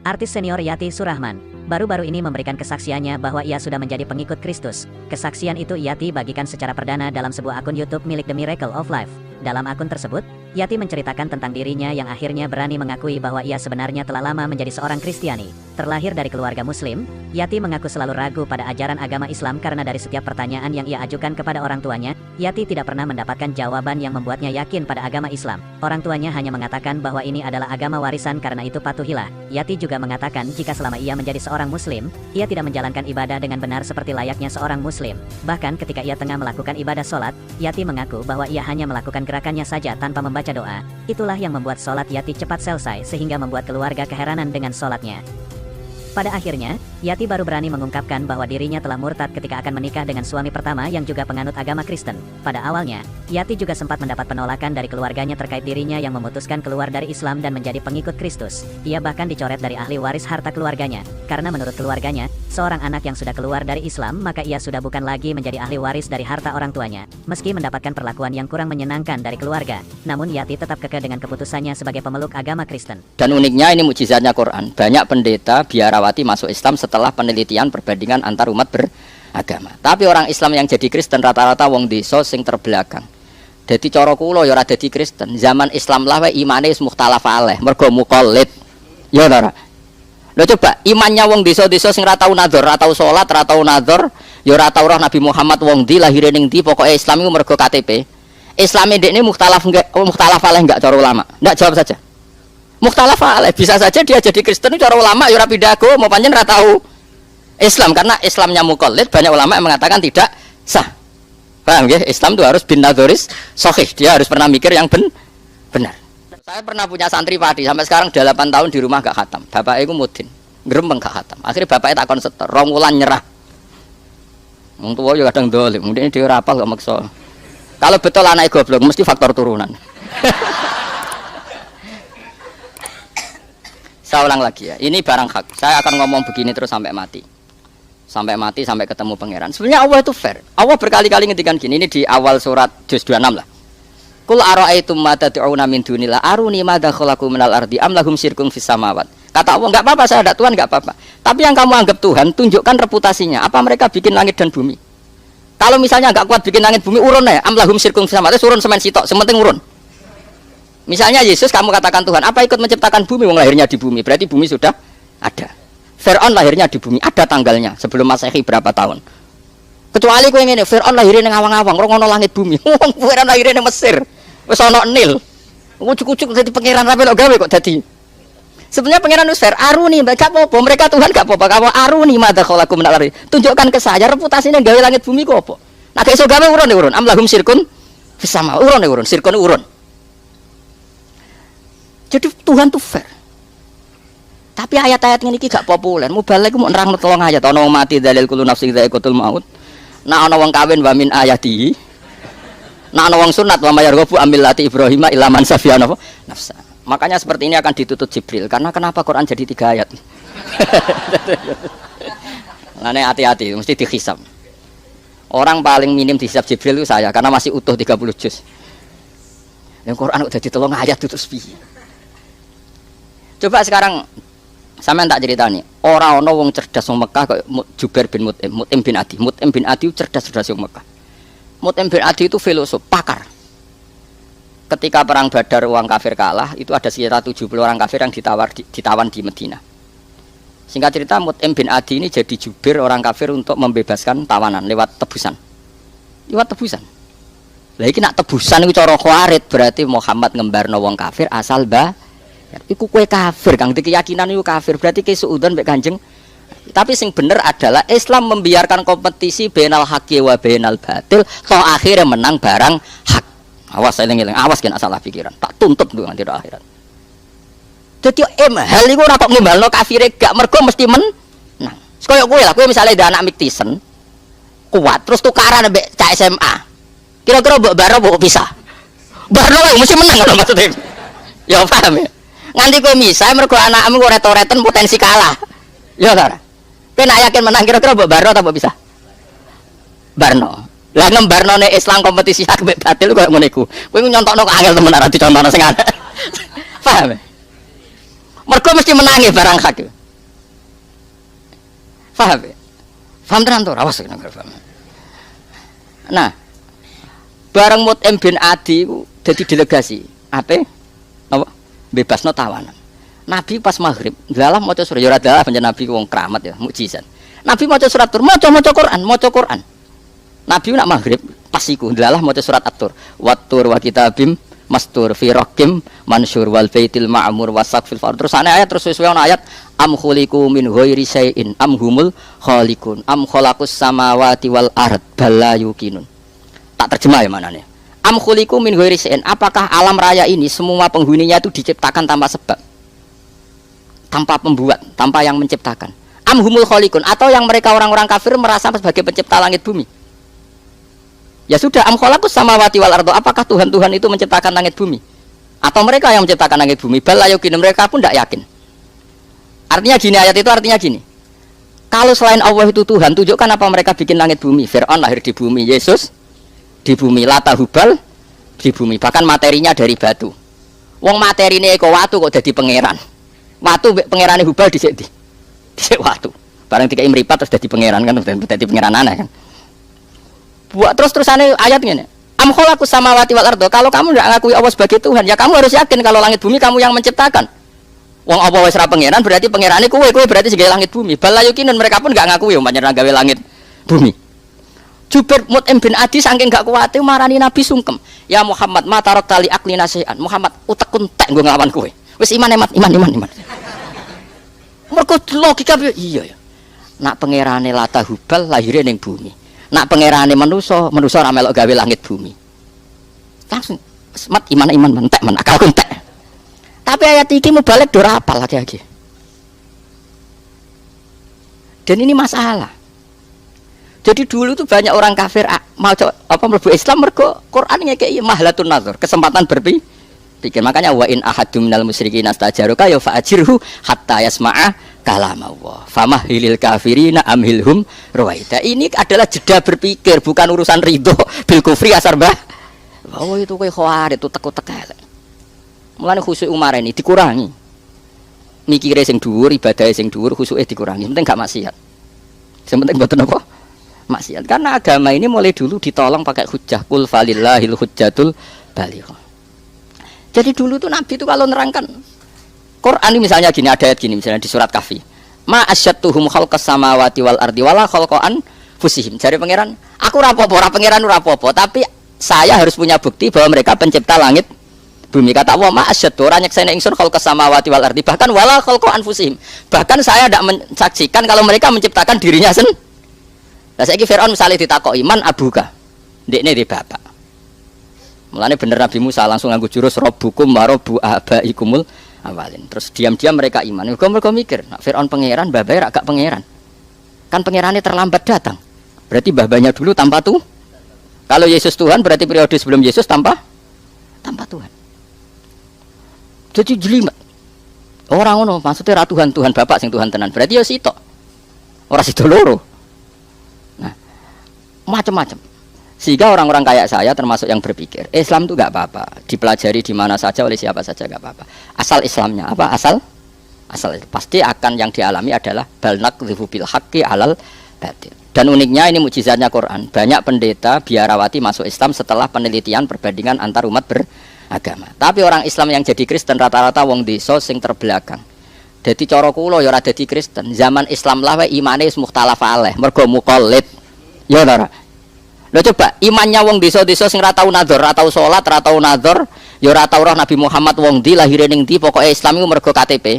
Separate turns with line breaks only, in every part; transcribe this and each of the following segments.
Artis senior Yati Surahman baru-baru ini memberikan kesaksiannya bahwa ia sudah menjadi pengikut Kristus. Kesaksian itu Yati bagikan secara perdana dalam sebuah akun YouTube milik The Miracle of Life. Dalam akun tersebut, Yati menceritakan tentang dirinya yang akhirnya berani mengakui bahwa ia sebenarnya telah lama menjadi seorang Kristiani. Terlahir dari keluarga Muslim, Yati mengaku selalu ragu pada ajaran agama Islam karena dari setiap pertanyaan yang ia ajukan kepada orang tuanya, Yati tidak pernah mendapatkan jawaban yang membuatnya yakin pada agama Islam. Orang tuanya hanya mengatakan bahwa ini adalah agama warisan, karena itu patuhilah. Yati juga mengatakan jika selama ia menjadi seorang Muslim, ia tidak menjalankan ibadah dengan benar seperti layaknya seorang Muslim. Bahkan ketika ia tengah melakukan ibadah sholat, Yati mengaku bahwa ia hanya melakukan gerakannya saja tanpa membaca doa. Itulah yang membuat sholat Yati cepat selesai sehingga membuat keluarga keheranan dengan sholatnya. Pada akhirnya, Yati baru berani mengungkapkan bahwa dirinya telah murtad ketika akan menikah dengan suami pertama yang juga penganut agama Kristen. Pada awalnya, Yati juga sempat mendapat penolakan dari keluarganya terkait dirinya yang memutuskan keluar dari Islam dan menjadi pengikut Kristus. Ia bahkan dicoret dari ahli waris harta keluarganya, karena menurut keluarganya, seorang anak yang sudah keluar dari Islam maka ia sudah bukan lagi menjadi ahli waris dari harta orang tuanya. Meski mendapatkan perlakuan yang kurang menyenangkan dari keluarga, namun Yati tetap kekeh dengan keputusannya sebagai pemeluk agama Kristen.
Dan uniknya ini mukjizatnya Quran. Banyak pendeta biarawati masuk Islam setelah penelitian perbandingan antar umat beragama. Tapi orang Islam yang jadi Kristen rata-rata wong desa sing terbelakang. Jadi cara kula ya ora dadi Kristen. Zaman Islam lah wae imane wis mukhtalaf alaih, mergo muqallid. Ya ora. Lho coba imannya wong desa-desa sing ra tau nadzar, ra tau salat, ra tau nadzar, ya ora tau roh Nabi Muhammad wong ndi, lahire ning ndi, pokoke Islam iku mergo KTP. Islame ndekne mukhtalaf alaih enggak cara ulama. Enggak, jawab saja. Mukhtalaf alaih, bisa saja dia jadi Kristen cara ulama ya ora pindah agama, pancen ra tau Islam karena Islamnya muqallid. Banyak ulama yang mengatakan tidak sah. Paham nggih? Islam itu harus bin nadzoris sahih, dia harus pernah mikir yang benar. Saya pernah punya santri padi sampai sekarang 8 tahun di rumah gak khatam. Bapaknya itu mudin, grembeng gak khatam. Akhirnya bapaknya takon setor, 2 wulan nyerah. Wong tuwa yo kadang dolim, mungkin dia ora apal gak maksa. Kalau betul anaknya goblok mesti faktor turunan. Saya ulang lagi ya, ini barang hak. Saya akan ngomong begini terus sampai mati. Sampai mati, sampai ketemu pangeran. Sebenarnya Allah itu fair. Allah berkali-kali ngendikan gini, ini di awal surat juz 26 lah. Qul ara'aytum ma tad'una min dunillah aruni madza khalaqu minal ardi am lahum syirkun fis samawat. Kata Allah, enggak apa-apa saya ada Tuhan, enggak apa-apa. Tapi yang kamu anggap Tuhan, tunjukkan reputasinya. Apa mereka bikin langit dan bumi? Kalau misalnya enggak kuat bikin langit bumi, urun ya. Am lahum syirkun fis samawat, urun semen sitok, sementing urun. Misalnya Yesus kamu katakan Tuhan, apa ikut menciptakan bumi, wong lahirnya di bumi, berarti bumi sudah ada. Fir'aun lahirnya di bumi, ada tanggalnya sebelum Masehi berapa tahun. Kecuali kowe ngene, Fir'aun lahirnya ning awang-awang, ora ono langit bumi. Wong Fir'aun lahirnya ning Mesir. Wis ono Nil. Ucuk-ucuk dadi pangeran rapi lho gawe kok dadi. Sebenarnya pangeran wis fair, aruni gak apa-apa, mereka Tuhan gak apa-apa. Kamu aruni madza khalaqu minal ardi. Tunjukkan ke saya reputasinya gawe langit bumi kok apa. Nah iso gawe urun. Am lahum syirkun fis sama. Urun, syirkun urun. Jadi Tuhan tuh fair. Tapi ayat-ayat ini gak populer. Mubalek mau nerang tolong ayat. Ana wong mati dalil kullu nafsin dha'iqatul maut. Nah ana wong kawin wa min ayati. Nah ana wong sunat wa mayarghabu amillati Ibrahim illa man safiya nafsa. Makanya seperti ini akan ditutup Jibril. Karena kenapa Quran jadi 3 ayat? Lane hati-hati, mesti dihisab. Orang paling minim dihisab Jibril itu saya karena masih utuh 30 juz. Yang Quran udah ditolong ayat itu piye? Coba sekarang sampean tak ceritani, orang ono wong cerdas wong Mekah kok Jubair bin Mut'im bin Adi. Mut'im bin Adi cerdas wong Mekah. Mut'im bin Adi itu filosof, pakar. Ketika perang Badar orang kafir kalah, itu ada sekitar 70 orang kafir yang ditawan di Medina. Singkat cerita Mut'im bin Adi ini jadi jubir orang kafir untuk membebaskan tawanan lewat tebusan. Lah iki nak tebusan iku cara Khawarij berarti Muhammad ngembarno wong kafir asal iku kowe kafir kang keyakinan iku kafir berarti ke suudzon mek Kanjeng. Tapi sing bener adalah Islam membiarkan kompetisi bainal haqqi wa bainal batil, toh akhirnya menang barang hak. Awas eling-eling, awas kena salah pikiran. Tak tuntut ndung nganti akhirat. Dadi hal iku ora kok ngimbalno kafire gak mergo mesti menang. Kaya kowe lah, kowe misale ada anak Miktisen kuat terus tukaran mbek cah SMA. Kira-kira mbok baro mbok pisah. Barno mesti menang lho maksudnya. Ya paham ya. Nganti kowe misah mergo anakmu kok retoreten potensi kalah. Ya ta. Kowe nak yakin menang kira-kira mbok barno ta mbok pisah? Barno. Lah ngembarnone Islam kompetisi hak mek batil koyo ngene iku. Kowe nyontokno kok angel temen ora dicontohno sing ana. Paham? Mergo mesti menangi barang hak. Paham ya? Paham tenan to? Awas kena paham. Nah, bareng Mut'im bin Adi ku dadi delegasi. Apa? Bebasno tawanan. Nabi pas maghrib, dalam maca surat ya adalah panjen Nabi wong keramat ya, mukjizat. Nabi maca surat Tur, maca Quran. Nabi nak maghrib pas iku dalam maca surat At-Tur. Wat-Tur wa kitabim mastur fi raqim mansur wal baitil ma'mur wasaqfil fard. Terus ana ayat terus sesuai ana ayat am khuliqu min ghairi syai'in am humul khaliqun am khalaqus samawati wal ard bala yuqinun. Tak terjemah ya manane. Am khuliqu min ghairi syai'in, apakah alam raya ini semua penghuninya itu diciptakan tanpa sebab, tanpa pembuat, tanpa yang menciptakan. Am humul khaliqun, atau yang mereka orang-orang kafir merasa sebagai pencipta langit bumi. Ya sudah, am khalaqus samawati wal ardh, apakah Tuhan itu menciptakan langit bumi? Atau mereka yang menciptakan langit bumi? Bal la yuqin, mereka pun tidak yakin. Artinya gini, ayat itu artinya gini. Kalau selain Allah itu Tuhan, tunjukkan apa mereka bikin langit bumi. Fir'aun lahir di bumi, Yesus di bumi, Lata Hubal di bumi, bahkan materinya dari batu. Wong materine kok watu kok jadi pangeran. Watu pangerane Hubal dhisik watu. Barang dikai mripat terus jadi pangeran kan, dadi pangeran aneh kan. Buat terus-terusane ayat ngene. Am khalaqus samawati wal ardh. Kalau kamu enggak ngakui Allah sebagai Tuhan, ya kamu harus yakin kalau langit bumi kamu yang menciptakan. Wong apa wis ra pangeran berarti pangerane kowe berarti sebagai langit bumi. Bal la yuqinun, mereka pun enggak ngakui pancen gawe langit bumi. Jubair Mut'im bin Adi saking gak kuwate marani Nabi sungkem. Ya Muhammad, ma tarak tali akli nasihan. Muhammad utekun tek nggo nglawan kowe. Wis iman. Mergo logika iya ya. Nak pangerane Lata Hubal lahire ning bumi. Nak pangerane manusa ora melok gawe langit bumi. Langsung semat iman mentek men akal entek. Tapi ayat iki mubalik do rapal lagi. Dan ini masalah. Jadi dulu tuh banyak orang kafir mau mlebu Islam mergo Quran ngekeki mahlatun nazar, kesempatan berpikir. Makanya wa in ahadum minal musyrikin astajaruka ya fa'ajirhu hatta yasma'a kalam Allah. Famahilil kafirina amhilhum ruwaida. Ini adalah jeda berpikir, bukan urusan ridho bil kufri asar bah. Oh itu kowe khawarit itu teko-teko. Mulane khusyuk Umar ini dikurangi. Mikire sing dhuwur, ibadahe sing dhuwur, khusyuke dikurangi. Penting gak maksiat. Sing penting mboten apa? Maksiat. Karena agama ini mulai dulu ditolong pakai hujjah, qul falillahil hujjatul balighah. Jadi dulu tuh Nabi itu kalau nerangkan Quran ini misalnya gini, ada ayat gini misalnya di surat Kahfi. Ma asyattuhum khalqas samawati wal ardi wala khalqan fusihim. Jare pangeran, aku rapopo, ora pangeran ora apa-apa, tapi saya harus punya bukti bahwa mereka pencipta langit bumi. Kata Allah, ma asyattu ora nyekseni ingsun khalqas samawati wal ardi, bahkan wala khalqan fusihim. Bahkan saya tidak mensaksikan kalau mereka menciptakan dirinya sendiri. Lah saiki Firaun misalnya ditakoki man abuka. Ndekne di bapak. Mulane bener Nabi Musa langsung nganggo jurus rabbukum wa rabbu abaikumul awalin. Terus diam-diam mereka iman. Mereka mikir, nak Firaun pangeran, babae rak gak pangeran. Kan pangerannya terlambat datang. Berarti babanya dulu tanpa tuh. Kalau Yesus Tuhan berarti periode sebelum Yesus tanpa Tuhan. Jadi jelimet. Orang ngono maksudnya ra Tuhan bapak sing Tuhan tenan. Berarti ya sitok. Ora sitok loro. Macam-macam. Sehingga orang-orang kayak saya termasuk yang berpikir Islam itu gak apa-apa, dipelajari di mana saja oleh siapa saja gak apa-apa. Asal Islamnya apa? Asal pasti akan yang dialami adalah balnak bil haqqi alal batil. Dan uniknya ini mukjizatnya Quran. Banyak pendeta biarawati masuk Islam setelah penelitian perbandingan antar umat beragama. Tapi orang Islam yang jadi Kristen rata-rata wong desa sing terbelakang. Dadi cara kula ya ora dadi Kristen. Zaman Islam lah wae imane wis mukhtalaf alaih, mergo muqallid. Ya ora. Lha coba imannya wong desa-desa sing ra tau nazar, ra tau salat, ra tau nazar, ya ora tau roh Nabi Muhammad wong ndi lahire ning ndi, pokoke Islam iku mergo KTP.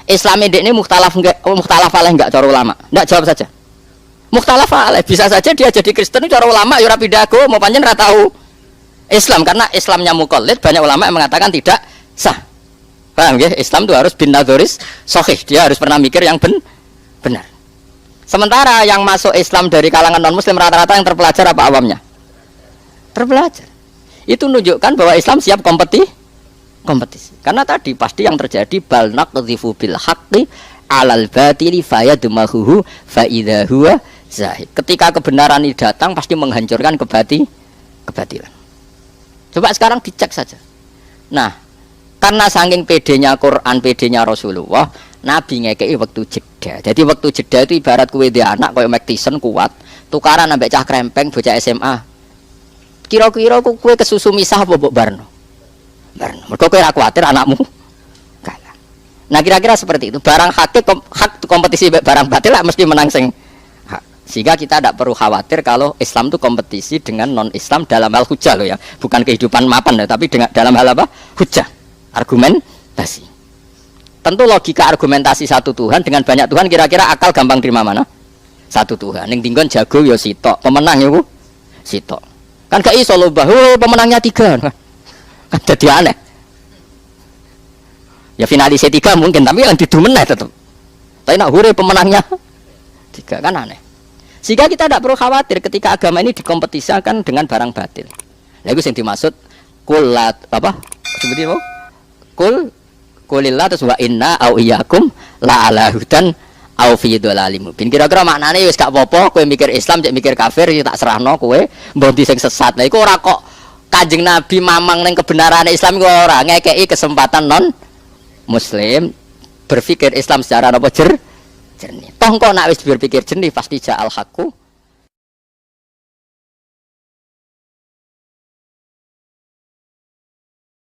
Islame ndekne mukhtalaf alaih enggak cara ulama. Enggak, jawab saja. Mukhtalaf alaih, bisa saja dia jadi Kristen cara ulama ya ora pindah agama, pancen ra tau Islam karena Islamnya muqallid, banyak ulama yang mengatakan tidak sah. Paham nggih? Islam itu harus bin nadzoris sahih, dia harus pernah mikir yang benar. Sementara yang masuk Islam dari kalangan non-muslim rata-rata yang terpelajar apa awamnya? Terpelajar. Itu menunjukkan bahwa Islam siap kompetisi. Karena tadi pasti yang terjadi bal naqdhifu bil haqqi alal batili fayadmahuhu fa idza huwa zahid. Ketika kebenaran ini datang pasti menghancurkan kebatilan. Coba sekarang dicek saja. Nah, Karena saking pedenya Quran, pedenya Rasulullah, Nabi ngekei waktu jeda. Jadi waktu jeda itu ibarat kue dia anak koyo Mike Tyson kuat, tukaran ambek cah krempeng bocah SMA. Kira-kira kue kesusu misah apa mbok barno? Barno. Mergo kowe ora kuwatir anakmu kalah. Nah kira-kira seperti itu. Barang hak kompetisi barang batil lah mesti menang sing hak. Sehingga kita tidak perlu khawatir kalau Islam itu kompetisi dengan non-Islam dalam hal hujah loh ya. Bukan kehidupan mapan ya, tapi dalam hal apa? Hujah. Argumentasi. Tentu logika argumentasi satu Tuhan dengan banyak Tuhan kira-kira akal gampang terima mana? Satu Tuhan. Ning tinggon jago ya sitok, pemenang ya Bu. Sitok. Kan gak iso lomba, pemenangnya 3. Kan jadi aneh. Ya finalis 3 mungkin, tapi yang didu meneh tetep. Tapi nak hure pemenangnya 3 kan aneh. Sehingga kita tidak perlu khawatir ketika agama ini dikompetisikan dengan barang batil. Lah iku sing dimaksud kulat apa? Seperti apa? Kulillah terus wa inna au iyyakum la ala hudan au fi dhalalim mubin. Kira-kira maknane wis gak apa-apa kowe mikir Islam cek mikir kafir ya tak serahno kowe mbondi sing sesat. Lah iku ora kok Kanjeng Nabi mamang ning kebenaran Islam iku ora ngekeki kesempatan non muslim berpikir Islam secara apa jernih. Toh kok nek wis berpikir jernih pasti ja'al haqqu